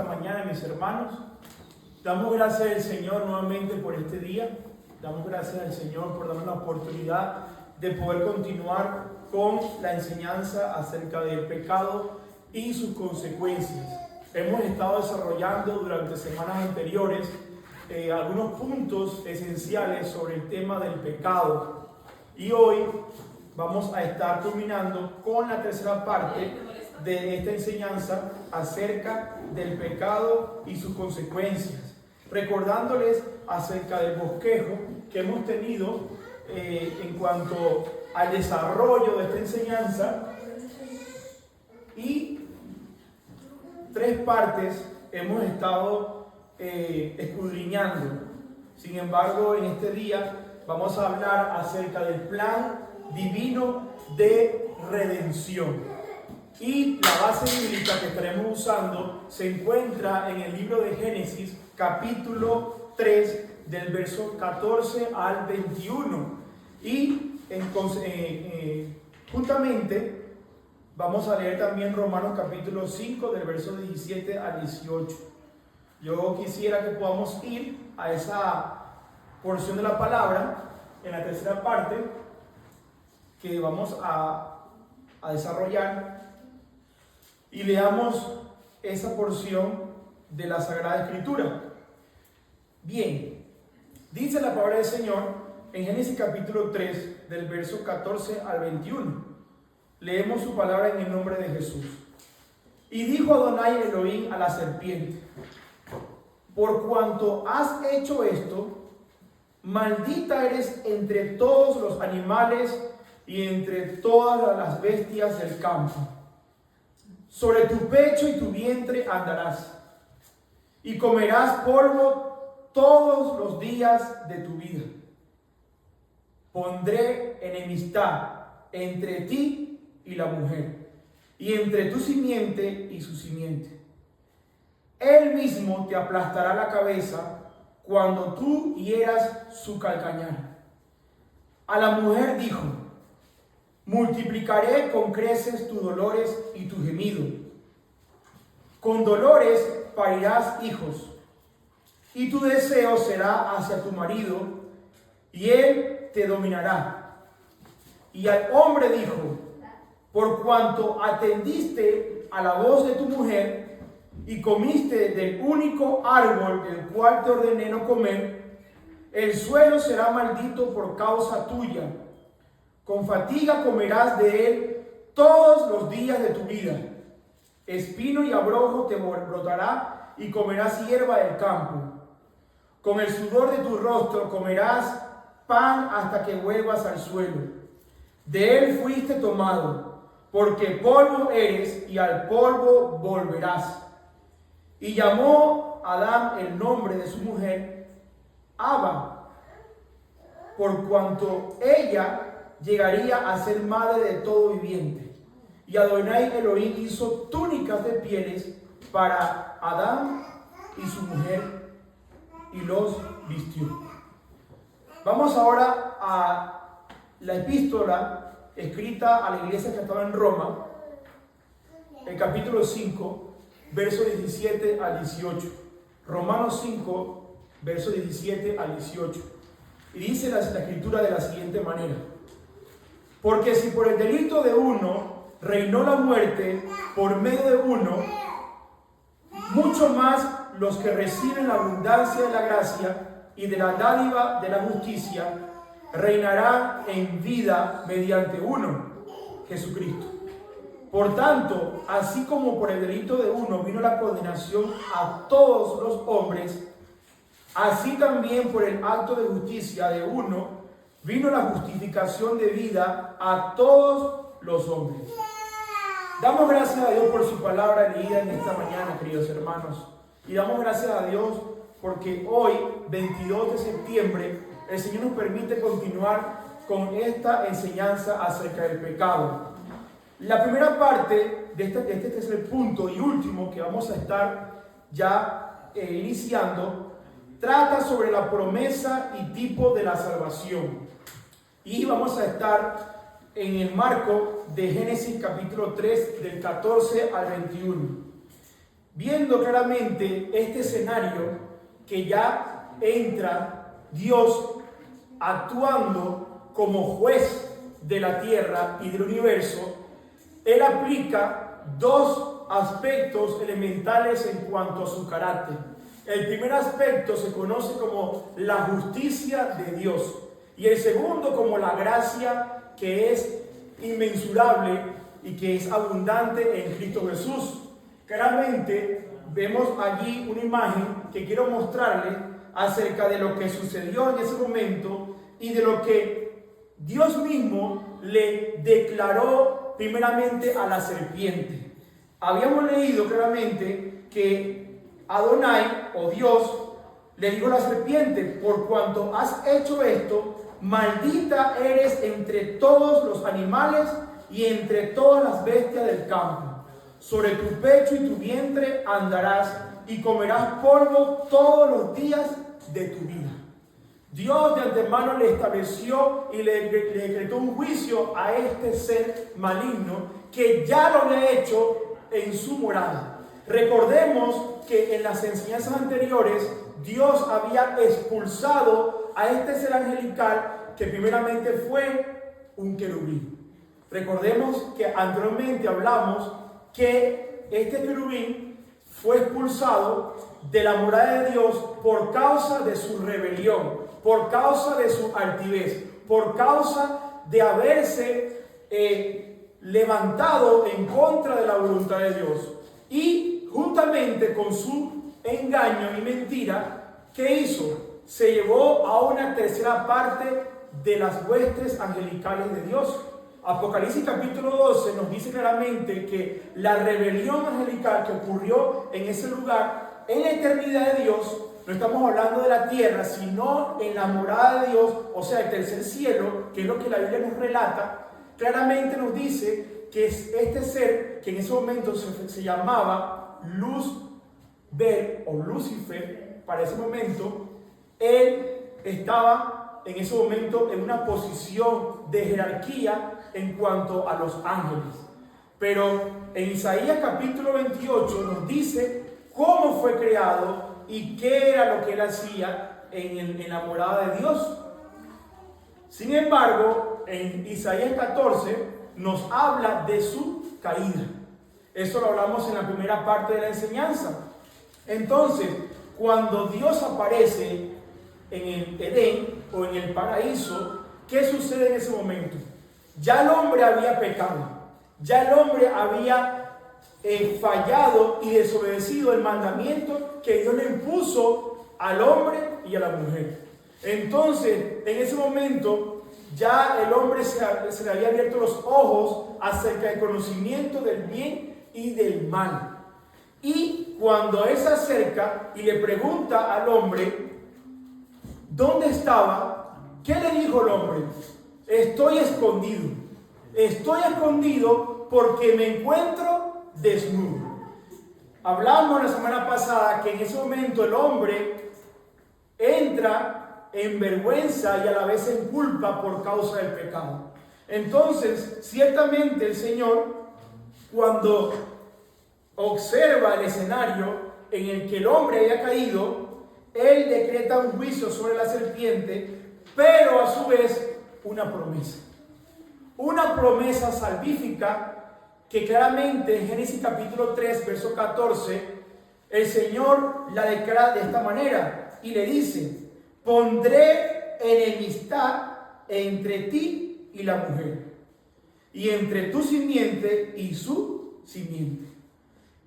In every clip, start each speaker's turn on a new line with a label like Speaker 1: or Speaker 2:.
Speaker 1: esta mañana, mis hermanos. Damos gracias al Señor nuevamente por este día. Damos gracias al Señor por darnos la oportunidad de poder continuar con la enseñanza acerca del pecado y sus consecuencias. Hemos estado desarrollando durante semanas anteriores algunos puntos esenciales sobre el tema del pecado. Y hoy vamos a estar culminando con la tercera parte de esta enseñanza acerca del pecado y sus consecuencias, recordándoles acerca del bosquejo que hemos tenido en cuanto al desarrollo de esta enseñanza, y tres partes hemos estado escudriñando. Sin embargo, en este día vamos a hablar acerca del plan divino de redención. Y la base bíblica que estaremos usando se encuentra en el libro de Génesis, capítulo 3, del verso 14 al 21. Y juntamente vamos a leer también Romanos capítulo 5, del verso 17 al 18. Yo quisiera que podamos ir a esa porción de la palabra en la tercera parte que vamos a desarrollar, y leamos esa porción de la Sagrada Escritura. Bien, dice la palabra del Señor en Génesis capítulo 3, del verso 14 al 21. Leemos su palabra en el nombre de Jesús. Y dijo Adonai Elohim a la serpiente: por cuanto has hecho esto, maldita eres entre todos los animales y entre todas las bestias del campo. Sobre tu pecho y tu vientre andarás, y comerás polvo todos los días de tu vida. Pondré enemistad entre ti y la mujer, y entre tu simiente y su simiente. Él mismo te aplastará la cabeza cuando tú hieras su calcañar. A la mujer dijo: multiplicaré con creces tus dolores y tu gemido. Con dolores parirás hijos, y tu deseo será hacia tu marido, y él te dominará. Y al hombre dijo: por cuanto atendiste a la voz de tu mujer, y comiste del único árbol del cual te ordené no comer, el suelo será maldito por causa tuya. Con fatiga comerás de él todos los días de tu vida. Espino y abrojo te brotará y comerás hierba del campo. Con el sudor de tu rostro comerás pan hasta que vuelvas al suelo. De él fuiste tomado, porque polvo eres y al polvo volverás. Y llamó Adán el nombre de su mujer Ava, por cuanto ella llegaría a ser madre de todo viviente. Y Adonai Elohim hizo túnicas de pieles para Adán y su mujer y los vistió. Vamos ahora a la epístola escrita a la iglesia que estaba en Roma, el capítulo 5, versos 17 al 18. Romanos 5, versos 17 al 18. Y dice la escritura de la siguiente manera: porque si por el delito de uno reinó la muerte por medio de uno, mucho más los que reciben la abundancia de la gracia y de la dádiva de la justicia reinarán en vida mediante uno, Jesucristo. Por tanto, así como por el delito de uno vino la condenación a todos los hombres, así también por el acto de justicia de uno vino la justificación de vida a todos los hombres. Damos gracias a Dios por su palabra leída en esta mañana, queridos hermanos. Y damos gracias a Dios porque hoy, 22 de septiembre, el Señor nos permite continuar con esta enseñanza acerca del pecado. La primera parte de este tercer punto y último que vamos a estar ya iniciando, trata sobre la promesa y tipo de la salvación. Y vamos a estar en el marco de Génesis capítulo 3, del 14 al 21. viendo claramente este escenario que ya entra Dios actuando como juez de la tierra y del universo, Él aplica dos aspectos elementales en cuanto a su carácter. El primer aspecto se conoce como la justicia de Dios y el segundo como la gracia, que es inmensurable y que es abundante en Cristo Jesús. Claramente vemos allí una imagen que quiero mostrarle acerca de lo que sucedió en ese momento y de lo que Dios mismo le declaró primeramente a la serpiente. Habíamos leído claramente que Adonai, o Dios, le dijo a la serpiente: por cuanto has hecho esto, maldita eres entre todos los animales y entre todas las bestias del campo. Sobre tu pecho y tu vientre andarás y comerás polvo todos los días de tu vida. Dios de antemano le estableció y le decretó un juicio a este ser maligno que ya lo había hecho en su morada. Recordemos que en las enseñanzas anteriores Dios había expulsado a este ser angelical que primeramente fue un querubín. Recordemos que anteriormente hablamos que este querubín fue expulsado de la morada de Dios por causa de su rebelión, por causa de su altivez, por causa de haberse levantado en contra de la voluntad de Dios. Y juntamente con su engaño y mentira, ¿qué hizo? Se llevó a una tercera parte de las huestes angelicales de Dios. Apocalipsis capítulo 12 nos dice claramente que la rebelión angelical que ocurrió en ese lugar, en la eternidad de Dios, no estamos hablando de la tierra, sino en la morada de Dios, o sea, el tercer cielo, que es lo que la Biblia nos relata, claramente nos dice que este ser, que en ese momento se llamaba Luzbel o Lucifer, para ese momento, él estaba en ese momento en una posición de jerarquía en cuanto a los ángeles. Pero en Isaías capítulo 28 nos dice cómo fue creado y qué era lo que él hacía en la morada de Dios. Sin embargo, en Isaías 14 nos habla de su caída. Eso lo hablamos en la primera parte de la enseñanza. Entonces, cuando Dios aparece en el Edén o en el paraíso, ¿qué sucede en ese momento? Ya el hombre había pecado, ya el hombre había fallado y desobedecido el mandamiento que Dios le impuso al hombre y a la mujer. Entonces, en ese momento, ya el hombre se le había abierto los ojos acerca del conocimiento del bien y del mal. Y cuando él se acerca y le pregunta al hombre ¿dónde estaba? ¿Qué le dijo el hombre? Estoy escondido porque me encuentro desnudo. Hablamos la semana pasada que en ese momento el hombre entra en vergüenza y a la vez en culpa por causa del pecado. Entonces, ciertamente el Señor, cuando observa el escenario en el que el hombre había caído, Él decreta un juicio sobre la serpiente, pero a su vez una promesa salvífica que claramente en Génesis capítulo 3, verso 14, el Señor la declara de esta manera y le dice: pondré enemistad entre ti y la mujer, y entre tu simiente y su simiente.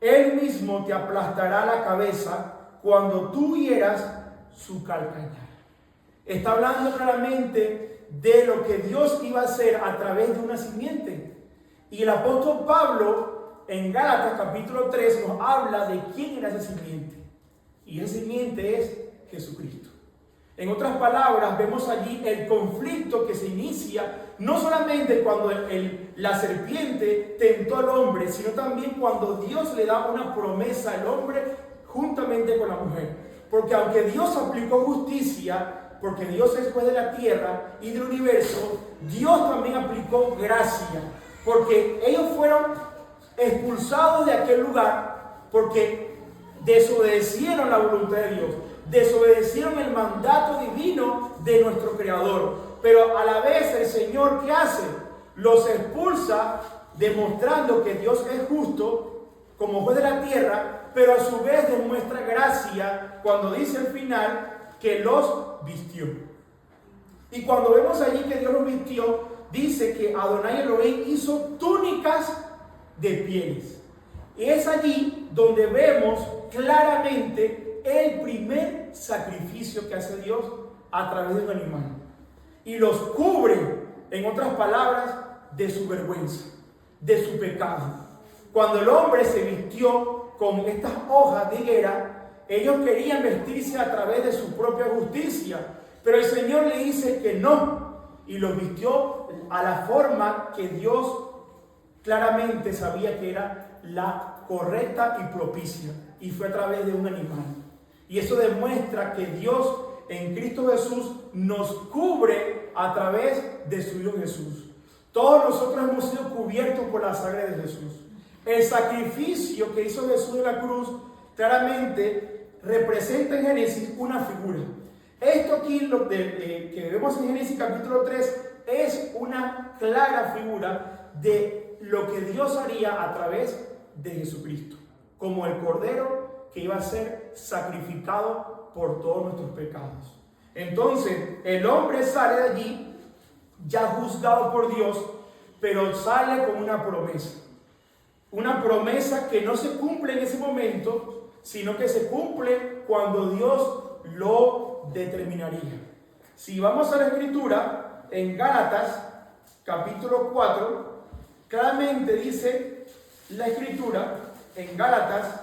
Speaker 1: Él mismo te aplastará la cabeza cuando tú hieras su calcañar. Está hablando claramente de lo que Dios iba a hacer a través de una simiente. Y el apóstol Pablo en Gálatas capítulo 3 nos habla de quién era esa simiente. Y esa simiente es Jesucristo. En otras palabras, vemos allí el conflicto que se inicia no solamente cuando la serpiente tentó al hombre, sino también cuando Dios le da una promesa al hombre juntamente con la mujer. Porque aunque Dios aplicó justicia, porque Dios es juez de la tierra y del universo, Dios también aplicó gracia. Porque ellos fueron expulsados de aquel lugar porque desobedecieron la voluntad de Dios, desobedecieron el mandato divino de nuestro Creador. Pero a la vez el Señor, ¿qué hace? Los expulsa, demostrando que Dios es justo como juez de la tierra, pero a su vez demuestra gracia cuando dice al final que los vistió. Y cuando vemos allí que Dios los vistió, dice que Adonai Elohim hizo túnicas de pieles. Y es allí donde vemos claramente el primer sacrificio que hace Dios a través de un animal. Y los cubre, en otras palabras, de su vergüenza, de su pecado. Cuando el hombre se vistió con estas hojas de higuera, ellos querían vestirse a través de su propia justicia, pero el Señor le dice que no, y los vistió a la forma que Dios claramente sabía que era la correcta y propicia, y fue a través de un animal. Y eso demuestra que Dios en Cristo Jesús nos cubre a través de su Hijo Jesús. Todos nosotros hemos sido cubiertos por la sangre de Jesús. El sacrificio que hizo Jesús en la cruz claramente representa en Génesis una figura. Esto aquí que vemos en Génesis capítulo 3 es una clara figura de lo que Dios haría a través de Jesucristo, como el Cordero que iba a ser sacrificado por todos nuestros pecados. Entonces, el hombre sale de allí ya juzgado por Dios, pero sale con una promesa. Una promesa que no se cumple en ese momento, sino que se cumple cuando Dios lo determinaría. Si vamos a la Escritura, en Gálatas, capítulo 4, claramente dice la Escritura, en Gálatas,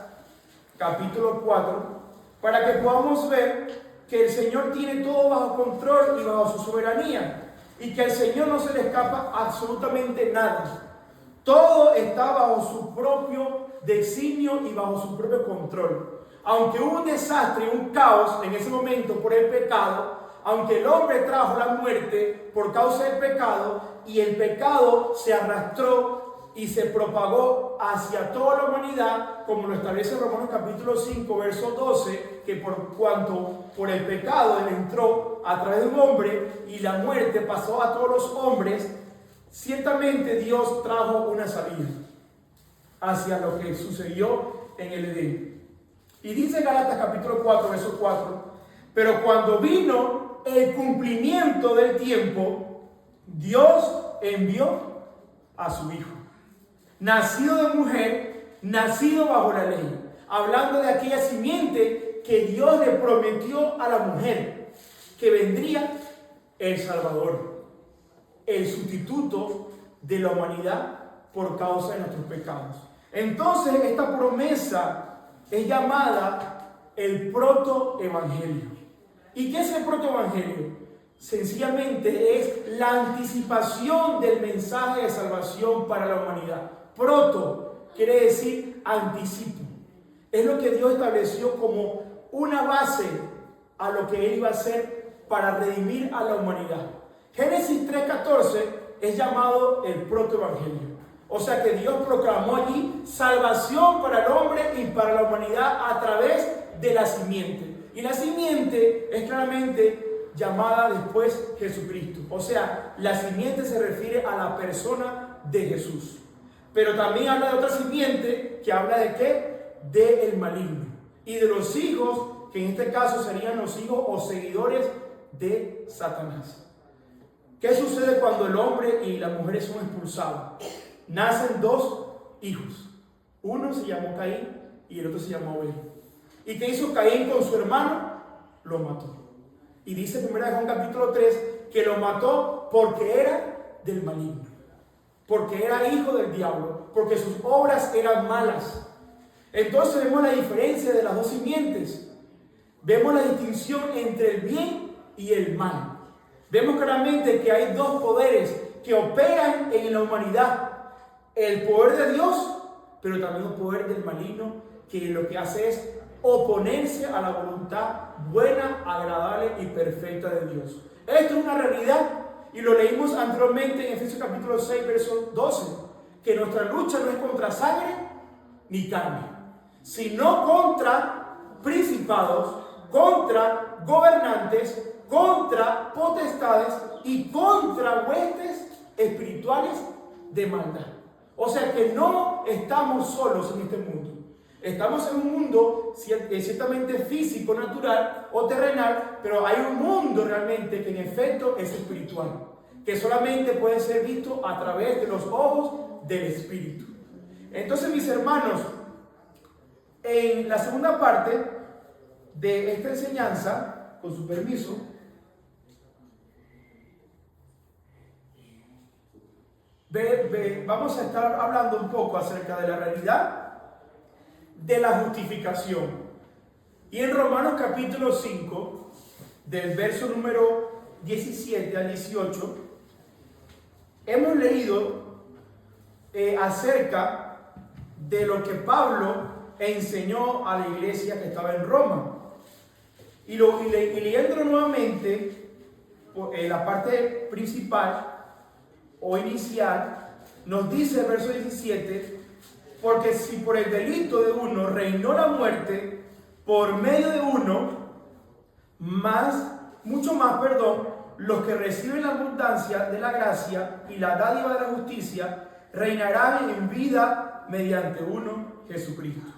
Speaker 1: capítulo 4, para que podamos ver que el Señor tiene todo bajo control y bajo su soberanía, y que al Señor no se le escapa absolutamente nada. Todo está bajo su propio designio y bajo su propio control. Aunque hubo un desastre, un caos en ese momento por el pecado, aunque el hombre trajo la muerte por causa del pecado, y el pecado se arrastró y se propagó hacia toda la humanidad, como lo establece Romanos capítulo 5, verso 12, que por cuanto por el pecado él entró a través de un hombre y la muerte pasó a todos los hombres, ciertamente Dios trajo una salida hacia lo que sucedió en el Edén. Y dice Gálatas capítulo 4, verso 4, pero cuando vino el cumplimiento del tiempo, Dios envió a su Hijo, nacido de mujer, nacido bajo la ley, hablando de aquella simiente que Dios le prometió a la mujer, que vendría el Salvador, el sustituto de la humanidad por causa de nuestros pecados. Entonces esta promesa es llamada el protoevangelio. ¿Y qué es el protoevangelio? Sencillamente es la anticipación del mensaje de salvación para la humanidad. Proto quiere decir anticipo. Es lo que Dios estableció como una base a lo que Él iba a hacer para redimir a la humanidad. Génesis 3:14 es llamado el protoevangelio. O sea que Dios proclamó allí salvación para el hombre y para la humanidad a través de la simiente. Y la simiente es claramente llamada después Jesucristo. O sea, la simiente se refiere a la persona de Jesús. Pero también habla de otra simiente que habla de ¿qué? De el maligno. Y de los hijos, que en este caso serían los hijos o seguidores de Satanás. ¿Qué sucede cuando el hombre y las mujeres son expulsados? Nacen dos hijos. Uno se llamó Caín y el otro se llamó Abel. ¿Y qué hizo Caín con su hermano? Lo mató. Y dice 1 Juan capítulo 3 que lo mató porque era del maligno, porque era hijo del diablo, porque sus obras eran malas. Entonces vemos la diferencia de las dos simientes. Vemos la distinción entre el bien y el mal. Vemos claramente que hay dos poderes que operan en la humanidad. El poder de Dios, pero también el poder del maligno, que lo que hace es oponerse a la voluntad buena, agradable y perfecta de Dios. Esto es una realidad y lo leímos anteriormente en Efesios capítulo 6, verso 12, que nuestra lucha no es contra sangre ni carne, sino contra principados, contra gobernantes, contra potestades y contra huestes espirituales de maldad. O sea que no estamos solos en este mundo. Estamos en un mundo ciertamente físico, natural o terrenal, pero hay un mundo realmente que en efecto es espiritual, que solamente puede ser visto a través de los ojos del Espíritu. Entonces, mis hermanos, en la segunda parte de esta enseñanza, con su permiso, vamos a estar hablando un poco acerca de la realidad de la justificación. Y en Romanos capítulo 5, del verso número 17 al 18, hemos leído acerca de lo que Pablo enseñó a la iglesia que estaba en Roma. Y leyéndolo nuevamente, la parte principal o inicial, nos dice el verso 17: porque si por el delito de uno reinó la muerte, por medio de uno, mucho más, los que reciben la abundancia de la gracia y la dádiva de la justicia, reinarán en vida mediante uno, Jesucristo.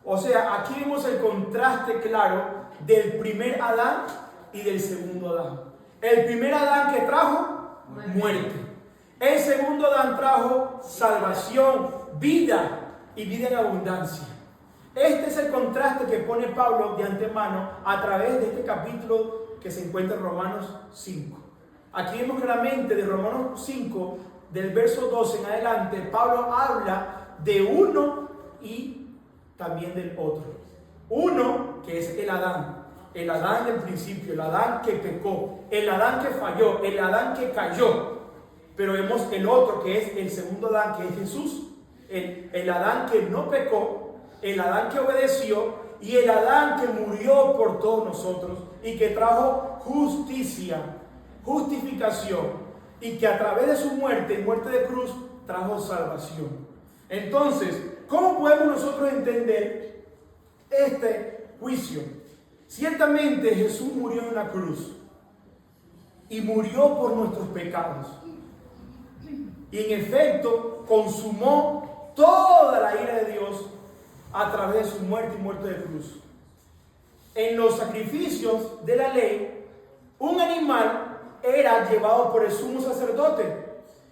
Speaker 1: O sea, aquí vemos el contraste claro del primer Adán y del segundo Adán. El primer Adán que trajo muerte. El segundo Adán trajo salvación, vida y vida en abundancia. Este es el contraste que pone Pablo de antemano a través de este capítulo que se encuentra en Romanos 5. Aquí vemos claramente de Romanos 5, del verso 12 en adelante, Pablo habla de uno y también del otro. Uno que es el Adán del principio, el Adán que pecó, el Adán que falló, el Adán que cayó. Pero vemos el otro que es el segundo Adán, que es Jesús. El Adán que no pecó, el Adán que obedeció y el Adán que murió por todos nosotros y que trajo justicia, justificación, y que a través de su muerte y muerte de cruz trajo salvación. Entonces, ¿cómo podemos nosotros entender este juicio? Ciertamente Jesús murió en la cruz y murió por nuestros pecados. Y en efecto consumó toda la ira de Dios a través de su muerte y muerte de cruz. En los sacrificios de la ley, un animal era llevado por el sumo sacerdote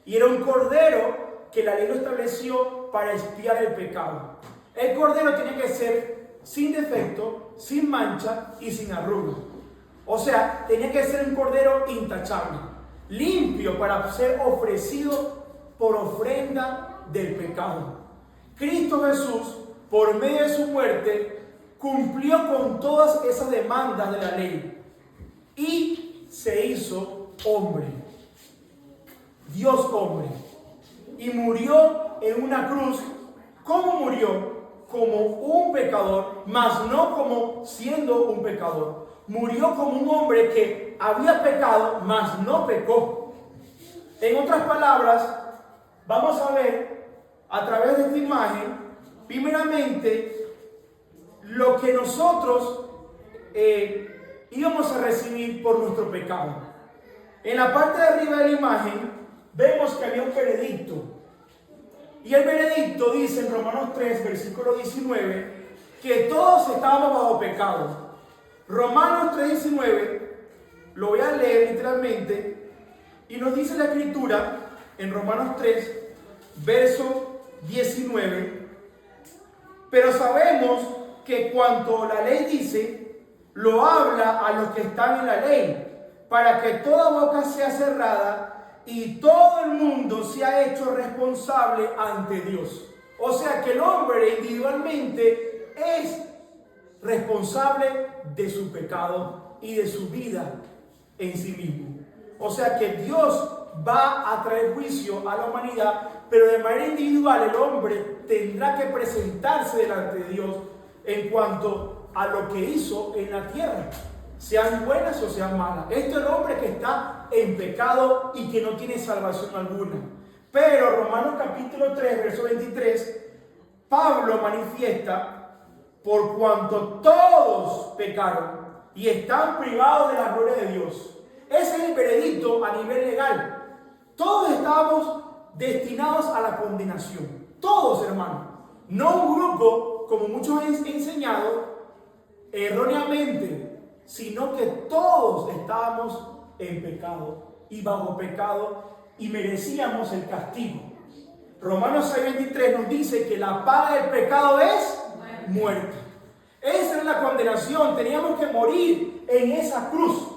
Speaker 1: y era un cordero que la ley lo estableció para expiar el pecado. El cordero tiene que ser sin defecto, sin mancha y sin arruga. O sea, tenía que ser un cordero intachable, limpio para ser ofrecido por ofrenda del pecado. Cristo Jesús, por medio de su muerte, cumplió con todas esas demandas de la ley y se hizo hombre, Dios hombre, y murió en una cruz. ¿Cómo murió? Como un pecador, mas no como siendo un pecador. Murió como un hombre que había pecado, mas no pecó. En otras palabras, vamos a ver a través de esta imagen, primeramente, lo que nosotros íbamos a recibir por nuestro pecado. En la parte de arriba de la imagen, vemos que había un veredicto. Y el veredicto dice en Romanos 3, versículo 19, que todos estábamos bajo pecado. Romanos 3, 19, lo voy a leer literalmente, y nos dice la escritura en Romanos 3, verso 19, pero sabemos que cuanto la ley dice, lo habla a los que están en la ley, para que toda boca sea cerrada y todo el mundo sea hecho responsable ante Dios. O sea que el hombre individualmente es responsable de su pecado y de su vida en sí mismo. O sea que Dios va a traer juicio a la humanidad, pero de manera individual el hombre tendrá que presentarse delante de Dios en cuanto a lo que hizo en la tierra, sean buenas o sean malas. Este es el hombre que está en pecado y que no tiene salvación alguna. Pero Romanos capítulo 3, verso 23, Pablo manifiesta por cuanto todos pecaron y están privados de la gloria de Dios. Ese es el veredicto a nivel legal. Todos estábamos destinados a la condenación. Todos, hermanos. No un grupo, como muchos han enseñado erróneamente, sino que todos estábamos en pecado y bajo pecado y merecíamos el castigo. Romanos 6:23 nos dice que la paga del pecado es muerte. Esa es la condenación. Teníamos que morir en esa cruz.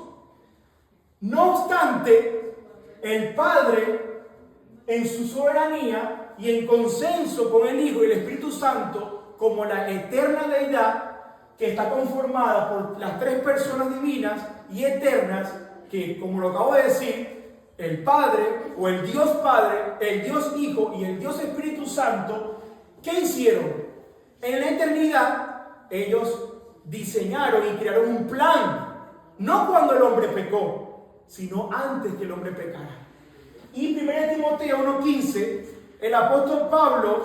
Speaker 1: No obstante, el Padre, en su soberanía y en consenso con el Hijo y el Espíritu Santo, como la eterna deidad que está conformada por las tres personas divinas y eternas, que, como lo acabo de decir, el Padre o el Dios Padre, el Dios Hijo y el Dios Espíritu Santo, ¿qué hicieron? En la eternidad, ellos diseñaron y crearon un plan, no cuando el hombre pecó, sino antes que el hombre pecara. Y 1 Timoteo 1:15, el apóstol Pablo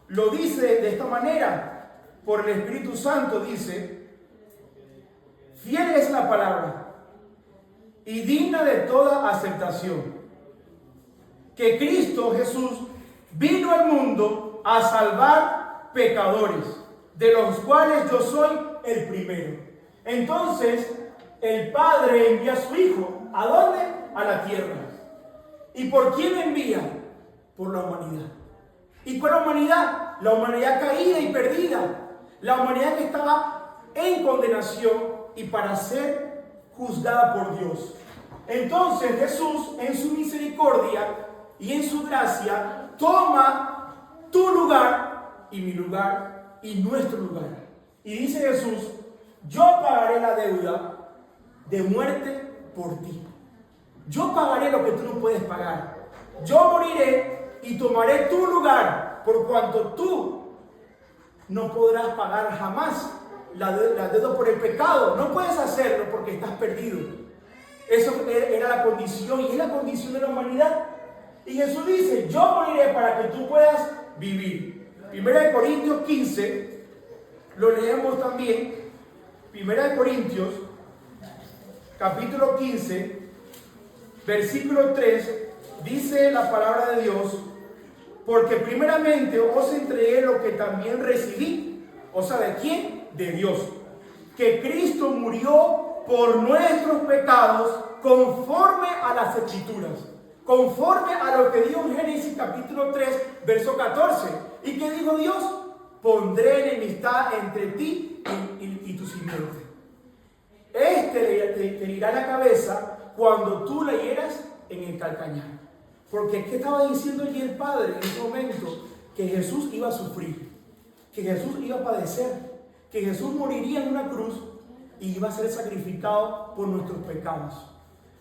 Speaker 1: lo dice de esta manera, por el Espíritu Santo dice: fiel es la palabra y digna de toda aceptación, que Cristo Jesús vino al mundo a salvar pecadores, de los cuales yo soy el primero. Entonces, el Padre envía a su Hijo. ¿A dónde? A la tierra. ¿Y por quién envía? Por la humanidad. ¿Y por la humanidad? La humanidad caída y perdida. La humanidad que estaba en condenación y para ser juzgada por Dios. Entonces Jesús, en su misericordia y en su gracia, toma tu lugar y mi lugar y nuestro lugar. Y dice Jesús: yo pagaré la deuda de muerte por ti. Yo pagaré lo que tú no puedes pagar. Yo moriré y tomaré tu lugar, por cuanto tú no podrás pagar jamás la deuda por el pecado. No puedes hacerlo porque estás perdido. Eso era la condición y es la condición de la humanidad. Y Jesús dice: yo moriré para que tú puedas vivir. 1 Corintios 15, lo leemos también. 1 Corintios, capítulo 15, versículo 3, dice la palabra de Dios: porque primeramente os entregué lo que también recibí. O sea, ¿de quién? De Dios. Que Cristo murió por nuestros pecados conforme a las Escrituras. Conforme a lo que dijo en Génesis capítulo 3, verso 14. ¿Y qué dijo Dios? Pondré enemistad entre ti y tu simiente. Te herirá la cabeza cuando tú le hieras en el calcañar. Porque ¿qué estaba diciendo allí el Padre en ese momento? Que Jesús iba a sufrir, que Jesús iba a padecer, que Jesús moriría en una cruz y iba a ser sacrificado por nuestros pecados.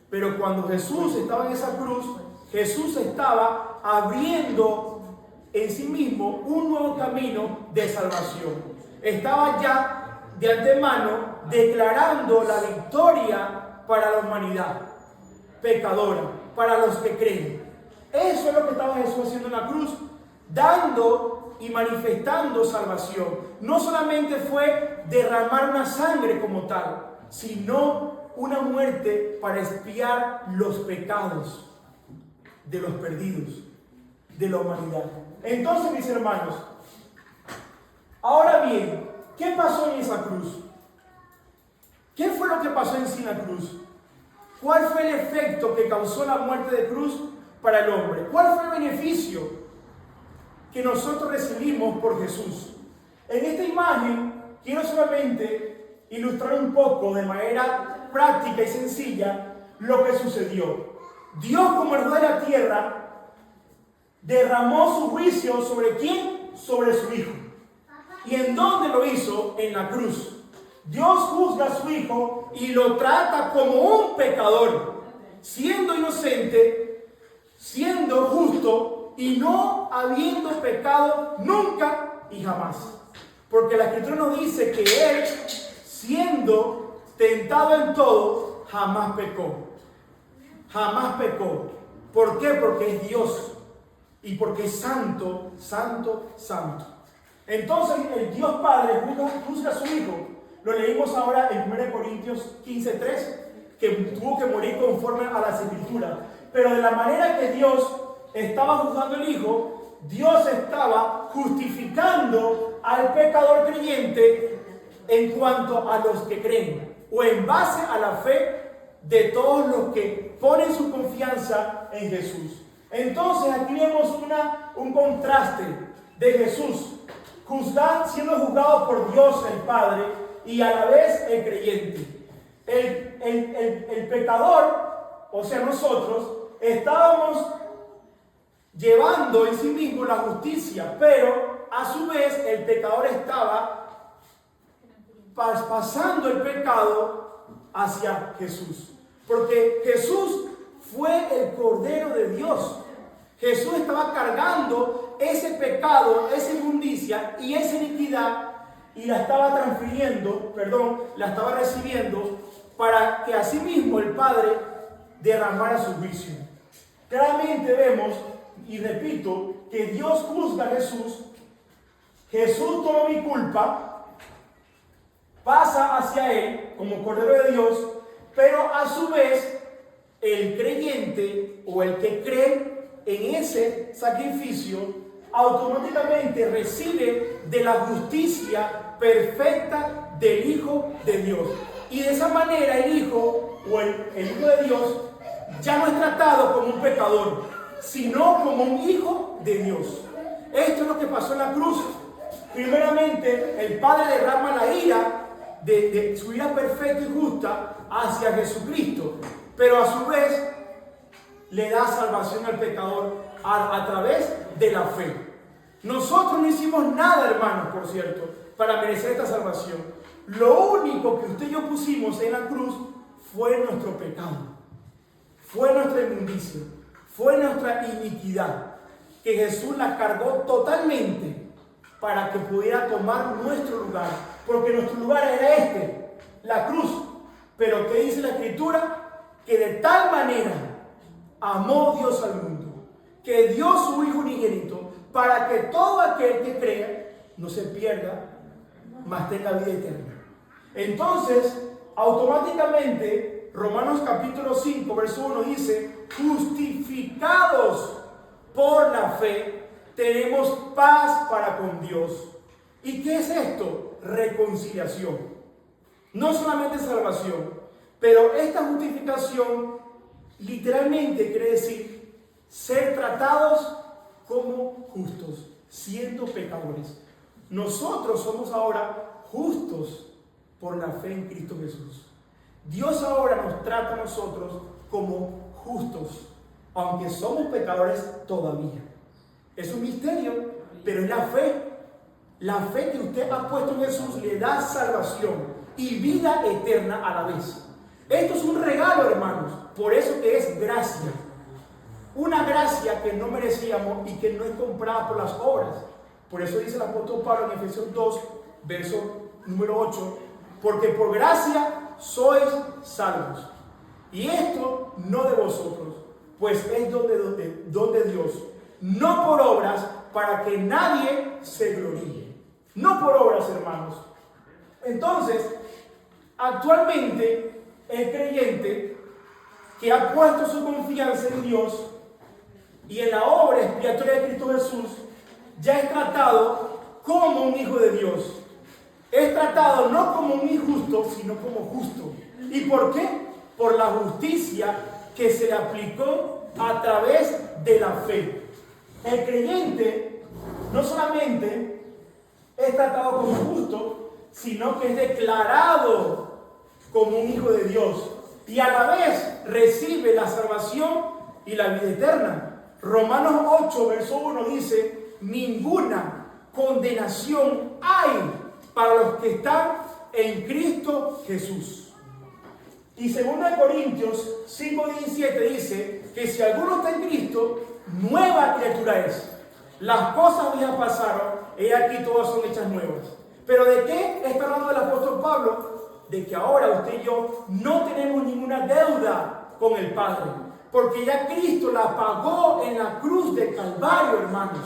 Speaker 1: Pero cuando Jesús estaba en esa cruz, Jesús estaba abriendo en sí mismo un nuevo camino de salvación. Estaba ya de antemano declarando la victoria para la humanidad pecadora, para los que creen. Eso es lo que estaba Jesús haciendo en la cruz, dando y manifestando salvación. No solamente fue derramar una sangre como tal, sino una muerte para expiar los pecados de los perdidos, de la humanidad. Entonces, mis hermanos, ahora bien, ¿qué pasó en esa cruz? ¿Qué fue lo que pasó en sí la cruz? ¿Cuál fue el efecto que causó la muerte de cruz para el hombre? ¿Cuál fue el beneficio que nosotros recibimos por Jesús? En esta imagen quiero solamente ilustrar un poco de manera práctica y sencilla lo que sucedió. Dios, como el Rey de la tierra, derramó su juicio ¿sobre quién? Sobre su Hijo. ¿Y en dónde lo hizo? En la cruz. Dios juzga a su Hijo y lo trata como un pecador, siendo inocente, siendo justo y no habiendo pecado nunca y jamás. Porque la Escritura nos dice que Él, siendo tentado en todo, jamás pecó. Jamás pecó. ¿Por qué? Porque es Dios y porque es santo, santo, santo. Entonces el Dios Padre juzga a su Hijo. Lo leímos ahora en 1 Corintios 15:3, que tuvo que morir conforme a las Escrituras. Pero de la manera que Dios estaba juzgando al Hijo, Dios estaba justificando al pecador creyente en cuanto a los que creen, o en base a la fe de todos los que ponen su confianza en Jesús. Entonces aquí vemos un contraste de Jesús siendo juzgado por Dios el Padre y a la vez el creyente. El pecador, o sea nosotros, estábamos llevando en sí mismo la justicia, pero a su vez el pecador estaba pasando el pecado hacia Jesús. Porque Jesús fue el Cordero de Dios. Jesús estaba cargando ese pecado, esa inmundicia y esa iniquidad y la estaba la estaba recibiendo para que asimismo el Padre derramara su juicio. Claramente vemos, y repito, que Dios juzga a Jesús. Jesús toma mi culpa, pasa hacia Él como Cordero de Dios, pero a su vez el creyente o el que cree en ese sacrificio automáticamente recibe de la justicia perfecta del Hijo de Dios. Y de esa manera el Hijo o el Hijo de Dios ya no es tratado como un pecador, sino como un Hijo de Dios. Esto es lo que pasó en la cruz. Primeramente, el Padre derrama la ira de su ira perfecta y justa hacia Jesucristo, pero a su vez le da salvación al pecador a través de la fe. Nosotros no hicimos nada, hermanos, por cierto, para merecer esta salvación. Lo único que usted y yo pusimos en la cruz fue nuestro pecado, fue nuestra inmundicia, fue nuestra iniquidad, que Jesús la cargó totalmente para que pudiera tomar nuestro lugar, porque nuestro lugar era la cruz. Pero ¿qué dice la Escritura? Que de tal manera amó Dios al mundo, que dio su Hijo unigénito, para que todo aquel que crea no se pierda, mas tenga vida eterna. Entonces, automáticamente, Romanos capítulo 5, verso 1 dice: justificados por la fe, tenemos paz para con Dios. ¿Y qué es esto? Reconciliación. No solamente salvación, pero esta justificación literalmente quiere decir ser tratados como justos, siendo pecadores. Nosotros somos ahora justos por la fe en Cristo Jesús. Dios ahora nos trata a nosotros como justos, aunque somos pecadores todavía. Es un misterio, pero es la fe. La fe que usted ha puesto en Jesús le da salvación y vida eterna a la vez. Esto es un regalo, hermanos, por eso que es gracia. Una gracia que no merecíamos y que no es comprada por las obras. Por eso dice el apóstol Pablo en Efesios 2, verso número 8, porque por gracia sois salvos. Y esto no de vosotros, pues es don de Dios, no por obras, para que nadie se gloríe. No por obras, hermanos. Entonces, actualmente, el creyente que ha puesto su confianza en Dios y en la obra expiatoria de Cristo Jesús, ya es tratado como un hijo de Dios. Es tratado no como un injusto, sino como justo. ¿Y por qué? Por la justicia que se le aplicó a través de la fe. El creyente no solamente es tratado como justo, sino que es declarado como un hijo de Dios y a la vez recibe la salvación y la vida eterna. Romanos 8, verso 1 dice: ninguna condenación hay para los que están en Cristo Jesús. Y 2 Corintios 5:17 dice que si alguno está en Cristo, nueva criatura es. Las cosas viejas pasaron, he aquí todas son hechas nuevas. ¿Pero de qué está hablando el apóstol Pablo? De que ahora usted y yo no tenemos ninguna deuda con el Padre, porque ya Cristo la pagó en la cruz del Calvario, hermanos.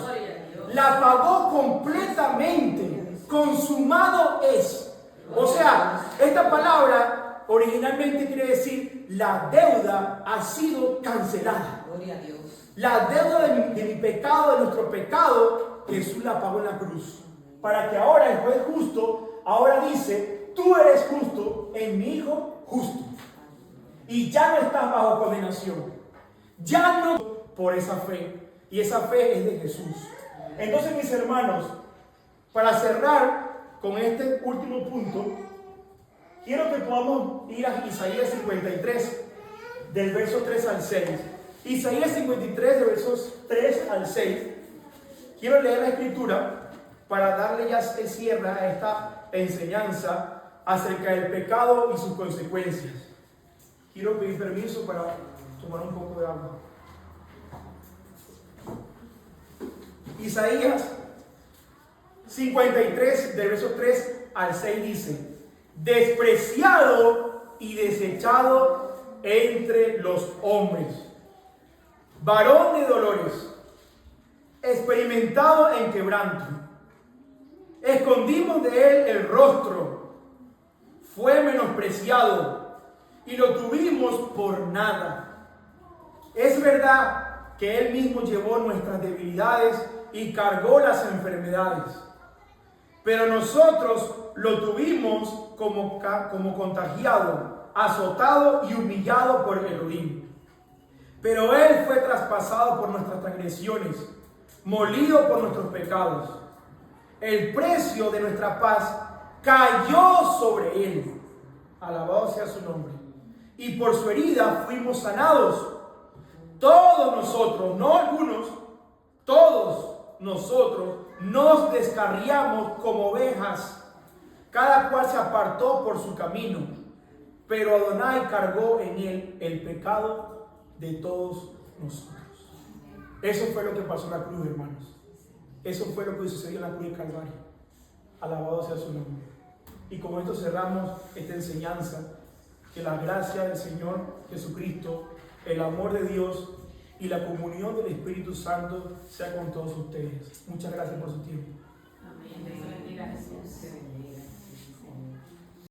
Speaker 1: La pagó completamente. Consumado es. O sea, esta palabra originalmente quiere decir la deuda ha sido cancelada.
Speaker 2: Gloria a Dios.
Speaker 1: La deuda de mi pecado, de nuestro pecado, Jesús la pagó en la cruz. Para que ahora el juez justo, ahora dice, tú eres justo en mi Hijo justo. Y ya no estás bajo condenación. Ya no por esa fe. Y esa fe es de Jesús. Entonces, mis hermanos, para cerrar con este último punto, quiero que podamos ir a Isaías 53, del verso 3 al 6. Isaías 53, de versos 3 al 6. Quiero leer la escritura para darle ya cierre a esta enseñanza acerca del pecado y sus consecuencias. Quiero pedir permiso para tomar un poco de agua. Isaías 53, del verso 3 al 6 dice: despreciado y desechado entre los hombres, varón de dolores, experimentado en quebranto. Escondimos de él el rostro, fue menospreciado y lo tuvimos por nada. Es verdad que él mismo llevó nuestras debilidades y cargó las enfermedades, pero nosotros lo tuvimos como contagiado, azotado y humillado por Elohim. Pero él fue traspasado por nuestras transgresiones, molido por nuestros pecados. El precio de nuestra paz cayó sobre él. Alabado sea su nombre. Y por su herida fuimos sanados. Todos nosotros, no algunos, todos nosotros nos descarriamos como ovejas. Cada cual se apartó por su camino. Pero Adonai cargó en él el pecado de todos nosotros. Eso fue lo que pasó en la cruz, hermanos. Eso fue lo que sucedió en la cruz de Calvario. Alabado sea su nombre. Y con esto cerramos esta enseñanza. Que la gracia del Señor Jesucristo, el amor de Dios y la comunión del Espíritu Santo sea con todos ustedes. Muchas gracias por su tiempo.
Speaker 2: Amén.